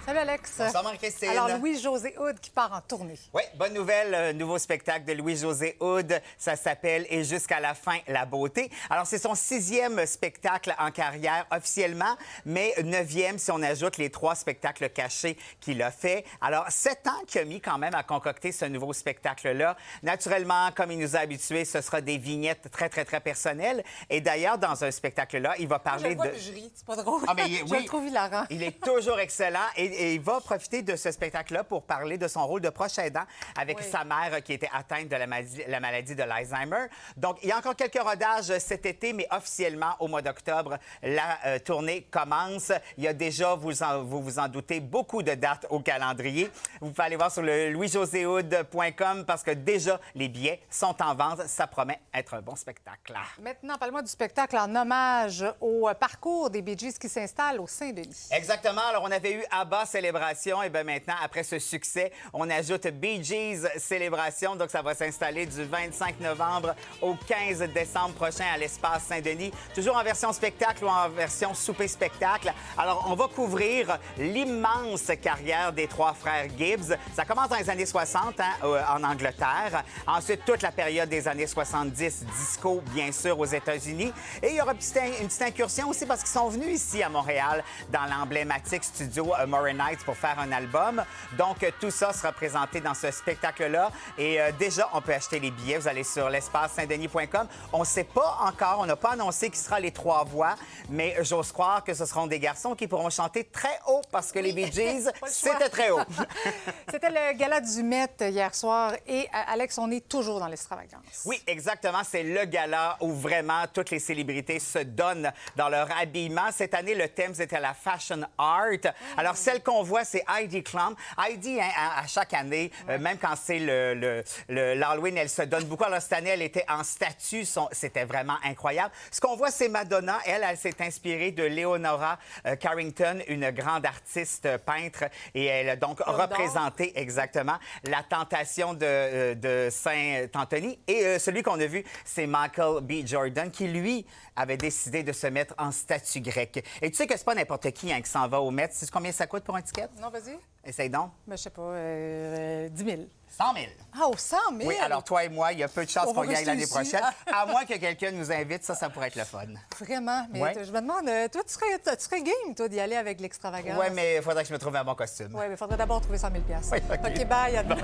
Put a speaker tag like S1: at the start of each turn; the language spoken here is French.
S1: Salut Alex.
S2: Bonsoir Marie-Christine.
S1: Alors Louis-José Hood qui part en tournée.
S2: Oui, bonne nouvelle, nouveau spectacle de Louis-José Hood. Ça s'appelle « Et jusqu'à la fin, la beauté ». Alors, c'est son 6e spectacle en carrière officiellement, mais 9e si on ajoute les 3 spectacles cachés qu'il a fait. Alors, 7 ans qu'il a mis quand même à concocter ce nouveau spectacle-là. Naturellement, comme il nous a habitués, ce sera des vignettes très, très, très personnelles. Et d'ailleurs, dans un spectacle-là, il va parler
S1: de... Je ris, c'est pas drôle.
S2: Ah, mais
S1: je le trouve hilarant.
S2: Il est toujours excellent et il va profiter de ce spectacle-là pour parler de son rôle de proche aidant avec sa mère qui était atteinte de la maladie de l'Alzheimer. Donc, il y a encore quelques rodages cet été, mais officiellement, au mois d'octobre, la tournée commence. Il y a déjà, vous vous en doutez, beaucoup de dates au calendrier. Vous pouvez aller voir sur le louisjoséhood.com parce que déjà, les billets sont en vente. Ça promet être un bon spectacle.
S1: Maintenant, parle-moi du spectacle en hommage au parcours des Bee Gees qui s'installe au Saint-Denis.
S2: Exactement. Alors, on avait eu ABBA Célébration et bien maintenant, après ce succès, on ajoute Bee Gees Célébration. Donc, ça va s'installer du 25 novembre au 15 décembre prochain à l'Espace Saint-Denis. Toujours en version spectacle ou en version souper-spectacle. Alors, on va couvrir l'immense carrière des 3 frères Gibbs. Ça commence dans les années 60 en Angleterre. Ensuite, toute la période des années 70, disco, bien sûr, aux États-Unis. Et il y aura une petite incursion aussi parce qu'ils sont venus ici à Montréal dans l'emblématique studio Morin Knights pour faire un album. Donc, tout ça sera présenté dans ce spectacle-là. Et déjà, on peut acheter les billets. Vous allez sur l'espace-saint-denis.com. On ne sait pas encore, on n'a pas annoncé qui sera les 3 voix, mais j'ose croire que ce seront des garçons qui pourront chanter très haut parce que les Bee Gees, c'était très haut.
S1: C'était le gala du Met hier soir. Et Alex, on est toujours dans l'extravagance.
S2: Oui, exactement. C'est le gala où vraiment toutes les célébrités se donnent dans leur habillement. Cette année, le thème, c'était la fashion art. Alors, celle qu'on voit, c'est Heidi Klum. Heidi, à chaque année, même quand c'est l'Halloween, elle se donne beaucoup. Alors, cette année, elle était en statue. C'était vraiment incroyable. Ce qu'on voit, c'est Madonna. Elle s'est inspirée de Leonora Carrington, une grande artiste peintre. Et elle a donc représenté exactement la tentation de Saint-Anthony. Et celui qu'on a vu, c'est Michael B. Jordan, qui, lui, avait décidé de se mettre en statue grecque. Et tu sais que c'est pas n'importe qui qui s'en va au Met. Tu sais combien ça coûte pour un ticket?
S1: Non, vas-y.
S2: Essaye donc.
S1: Mais je sais pas, 10 000.
S2: 100 000.
S1: Ah, au 100 000?
S2: Oui, alors toi et moi, il y a peu de chances qu'on y aille l'année prochaine. À moins que quelqu'un nous invite, ça pourrait être le fun.
S1: Vraiment? Mais je me demande, toi, tu serais game, toi, d'y aller avec l'extravagance?
S2: Oui, mais il faudrait que je me trouve un bon costume.
S1: Oui, mais il faudrait d'abord trouver 100 000
S2: Oui,
S1: OK, bye, à demain.